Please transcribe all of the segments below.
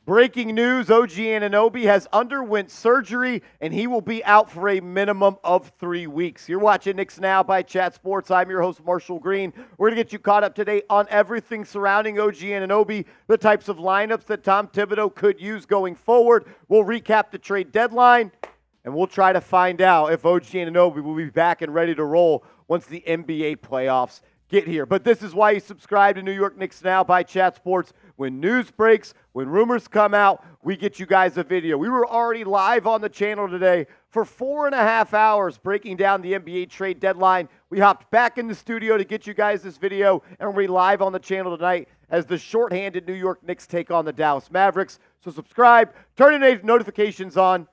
Breaking news, OG Anunoby has underwent surgery, and he will be out for a minimum of 3 weeks. You're watching Knicks Now by Chat Sports. I'm your host, Marshall Green. We're going to get you caught up today on everything surrounding OG Anunoby, the types of lineups that Tom Thibodeau could use going forward. We'll recap the trade deadline, and we'll try to find out if OG Anunoby will be back and ready to roll once the NBA playoffs get here. But this is why you subscribe to New York Knicks Now by Chat Sports. When news breaks, when rumors come out, we get you guys a video. We were already live on the channel today for 4.5 hours breaking down the NBA trade deadline. We hopped back in the studio to get you guys this video, and we're live on the channel tonight as the shorthanded New York Knicks take on the Dallas Mavericks. So subscribe, turn your notifications on,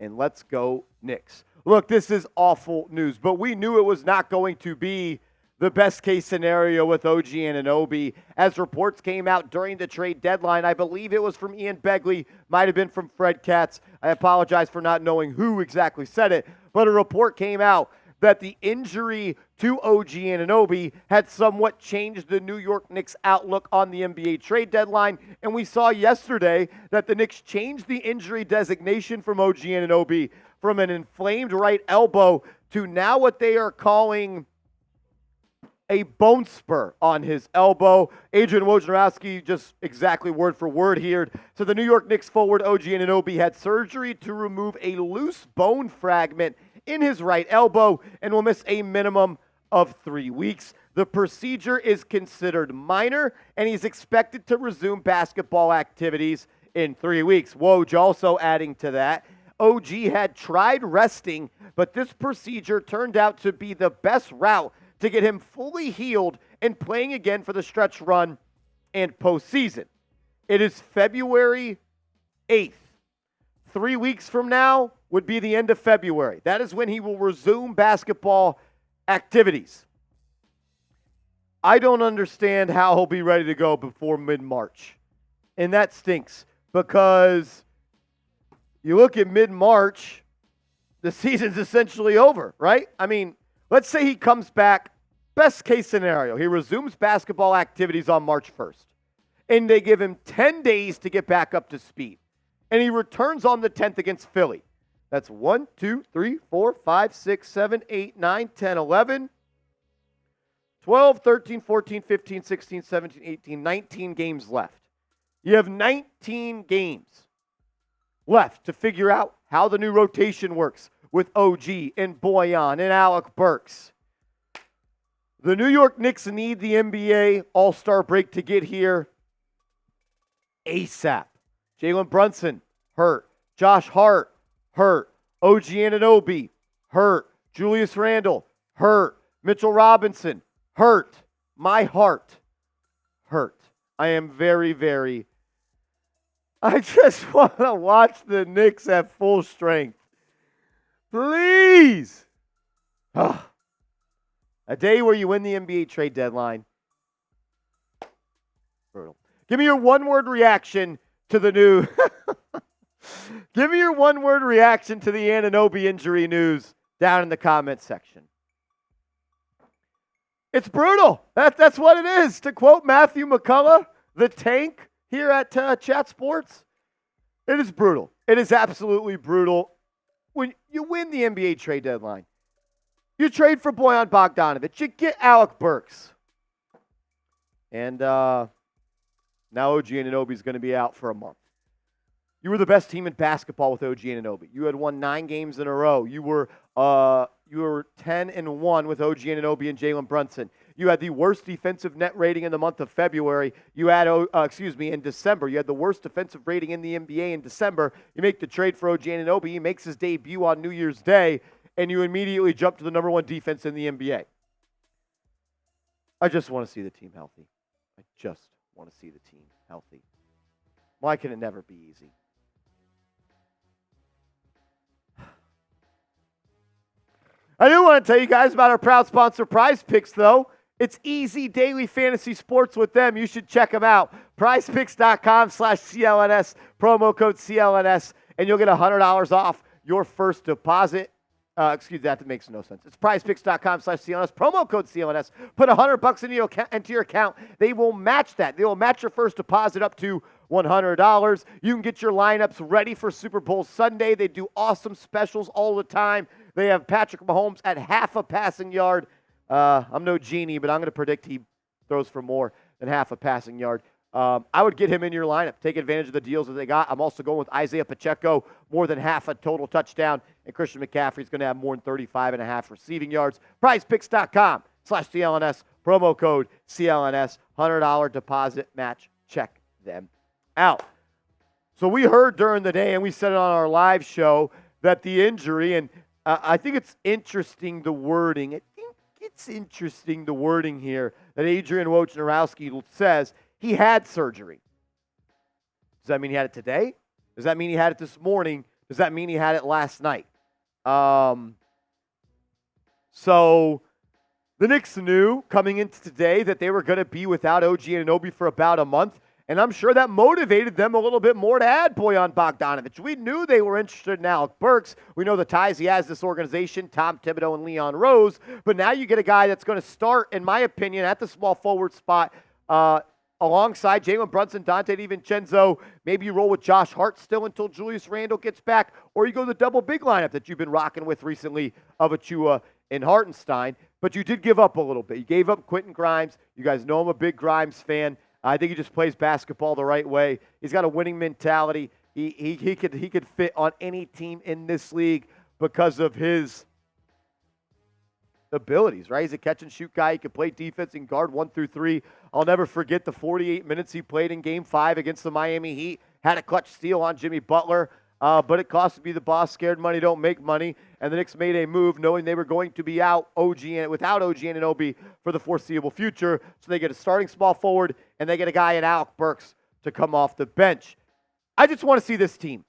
and let's go Knicks. Look, this is awful news, but we knew it was not going to be the best case scenario with OG Anunoby. As reports came out during the trade deadline, I believe it was from Ian Begley, might have been from Fred Katz. I apologize for not knowing who exactly said it, but a report came out that the injury to OG Anunoby had somewhat changed the New York Knicks' outlook on the NBA trade deadline. And we saw yesterday that the Knicks changed the injury designation from OG Anunoby from an inflamed right elbow to now what they are calling a bone spur on his elbow. Adrian Wojnarowski, just exactly word for word here. So the New York Knicks forward OG Anunoby had surgery to remove a loose bone fragment in his right elbow and will miss a minimum of 3 weeks. The procedure is considered minor, and he's expected to resume basketball activities in 3 weeks. Woj also adding to that, OG had tried resting, but this procedure turned out to be the best route to get him fully healed and playing again for the stretch run and postseason. It is February 8th. 3 weeks from now would be the end of February. That is when he will resume basketball activities. I don't understand how he'll be ready to go before mid-March. And that stinks because you look at mid-March, the season's essentially over, right? I mean, let's say he comes back, best case scenario, he resumes basketball activities on March 1st, and they give him 10 days to get back up to speed, and he returns on the 10th against Philly. That's 1, 2, 3, 4, 5, 6, 7, 8, 9, 10, 11, 12, 13, 14, 15, 16, 17, 18, 19 games left. You have 19 games left to figure out how the new rotation works with OG and Boyan and Alec Burks. The New York Knicks need the NBA All-Star break to get here ASAP. Jalen Brunson, hurt. Josh Hart, hurt. OG Anunoby, hurt. Julius Randle, hurt. Mitchell Robinson, hurt. My heart, hurt. I am very, I just want to watch the Knicks at full strength. Please. A day where you win the NBA trade deadline. Brutal. Give me your one-word reaction to the new. Give me your one-word reaction to the Anunoby injury news down in the comments section. It's brutal. That's what it is. To quote Matthew McCullough, the tank here at Chat Sports, it is brutal. It is absolutely brutal. When you win the NBA trade deadline, you trade for Boyan Bogdanovic, you get Alec Burks. And now OG Anunoby is going to be out for a month. You were the best team in basketball with OG Anunoby. You had won 9 games in a row. You were 10-1 with OG Anunoby and Jalen Brunson. You had the worst defensive net rating in the month of February. You had, in December. You had the worst defensive rating in the NBA in December. You make the trade for OG Anunoby. He makes his debut on New Year's Day, and you immediately jump to the number 1 defense in the NBA. I just want to see the team healthy. I just want to see the team healthy. Why can it never be easy? I do want to tell you guys about our proud sponsor, Prize Picks, though. It's easy daily fantasy sports with them. You should check them out. PrizePicks.com/CLNS, promo code CLNS, and you'll get $100 off your first deposit. That makes no sense. It's PrizePicks.com/CLNS, promo code CLNS. Put $100 into your account. They will match that. They will match your first deposit up to $100. You can get your lineups ready for Super Bowl Sunday. They do awesome specials all the time. They have Patrick Mahomes at half a passing yard. I'm no genie, but I'm going to predict he throws for more than half a passing yard. I would get him in your lineup. Take advantage of the deals that they got. I'm also going with Isaiah Pacheco, more than half a total touchdown. And Christian McCaffrey's going to have more than 35.5 receiving yards. PrizePicks.com/CLNS. Promo code CLNS. $100 deposit match. Check them out. So we heard during the day, and we said it on our live show, that the injury, and I think it's interesting the wording. I think it's interesting the wording here that Adrian Wojnarowski says he had surgery. Does that mean he had it today? Does that mean he had it this morning? Does that mean he had it last night? So the Knicks knew coming into today that they were going to be without OG Anunoby for about a month, and I'm sure that motivated them a little bit more to add Bojan Bogdanovic. We knew they were interested in Alec Burks. We know the ties he has this organization, Tom Thibodeau and Leon Rose, but now you get a guy that's going to start, in my opinion, at the small forward spot, alongside Jalen Brunson, Dante DiVincenzo. Maybe you roll with Josh Hart still until Julius Randle gets back, or you go the double big lineup that you've been rocking with recently of Achua and Hartenstein. But you did give up a little bit. You gave up Quentin Grimes. You guys know I'm a big Grimes fan. I think he just plays basketball the right way. He's got a winning mentality. He could fit on any team in this league because of his abilities, right? He's a catch-and-shoot guy. He can play defense and guard 1 through 3. I'll never forget the 48 minutes he played in Game 5 against the Miami Heat. Had a clutch steal on Jimmy Butler, but it cost to be the boss. Scared money don't make money, and the Knicks made a move knowing they were going to be without OG Anunoby for the foreseeable future. So they get a starting small forward, and they get a guy in Alec Burks to come off the bench. I just want to see this team.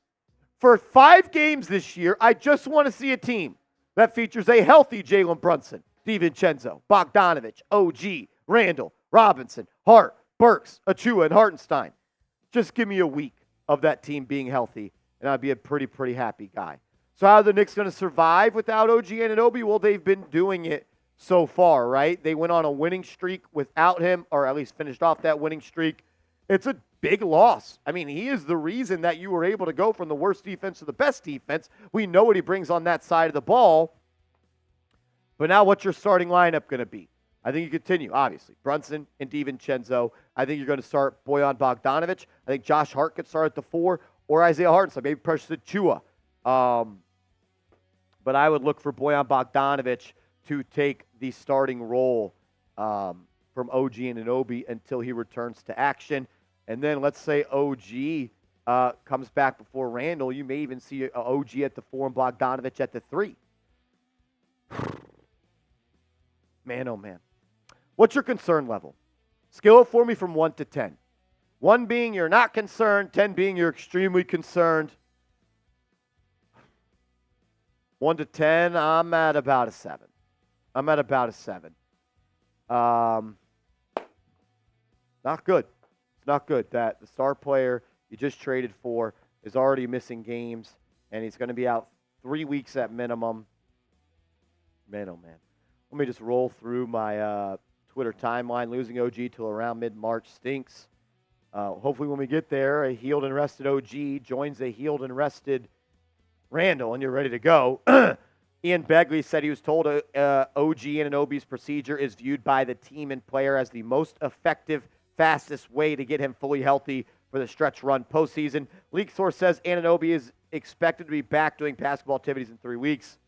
For 5 games this year, I just want to see a team that features a healthy Jalen Brunson, DiVincenzo, Bogdanovic, OG, Randle, Robinson, Hart, Burks, Achua, and Hartenstein. Just give me a week of that team being healthy, and I'd be a pretty happy guy. So how are the Knicks going to survive without OG Anunoby? Well, they've been doing it so far, right? They went on a winning streak without him, or at least finished off that winning streak. It's a big loss. I mean, he is the reason that you were able to go from the worst defense to the best defense. We know what he brings on that side of the ball. But now what's your starting lineup going to be? I think you continue, obviously. Brunson and DiVincenzo. I think you're going to start Bojan Bogdanovic. I think Josh Hart could start at the 4, or Isaiah Hartenstein. Maybe Precious Achua. But I would look for Bojan Bogdanovic to take the starting role from OG Anunoby until he returns to action. And then let's say OG comes back before Randle. You may even see OG at the 4 and Bogdanovic at the 3. Man, oh man. What's your concern level? Scale it for me from 1 to 10. 1 being you're not concerned, 10 being you're extremely concerned. 1 to 10, I'm at about a 7. Not good. It's not good that the star player you just traded for is already missing games, and he's going to be out 3 weeks at minimum. Man, oh man. Let me just roll through my Twitter timeline. Losing OG till around mid-March stinks. Hopefully when we get there, a healed and rested OG joins a healed and rested Randle, and you're ready to go. Ian Begley said he was told OG Anunoby's procedure is viewed by the team and player as the most effective, fastest way to get him fully healthy for the stretch run postseason. Leak source says Anunoby is expected to be back doing basketball activities in 3 weeks.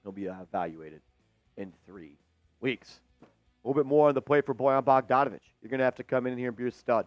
He'll be evaluated in 3 weeks. A little bit more on the plate for Bojan Bogdanovic. You're going to have to come in here and be a stud.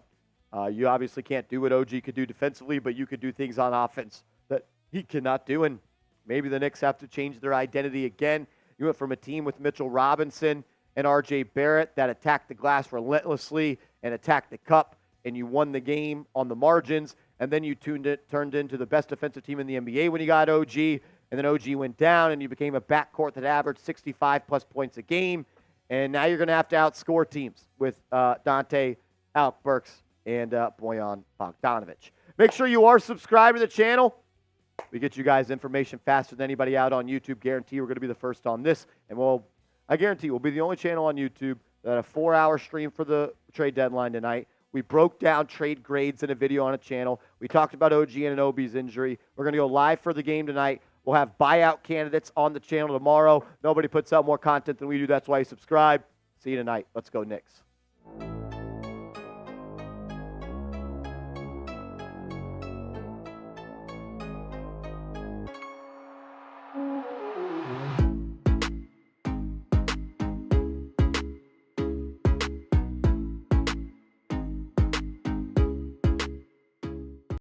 You obviously can't do what OG could do defensively, but you could do things on offense that he cannot do, and maybe the Knicks have to change their identity again. You went from a team with Mitchell Robinson and R.J. Barrett that attacked the glass relentlessly and attacked the cup, and you won the game on the margins, and then you turned into the best defensive team in the NBA when you got OG, and then OG went down, and you became a backcourt that averaged 65-plus points a game, and now you're going to have to outscore teams with Dante, Alec Burks, and Bojan Bogdanovic. Make sure you are subscribed to the channel. We get you guys information faster than anybody out on YouTube. Guarantee we're going to be the first on this. And I guarantee we'll be the only channel on YouTube that had a 4-hour stream for the trade deadline tonight. We broke down trade grades in a video on a channel. We talked about OG Anunoby's injury. We're going to go live for the game tonight. We'll have buyout candidates on the channel tomorrow. Nobody puts out more content than we do. That's why you subscribe. See you tonight. Let's go Knicks.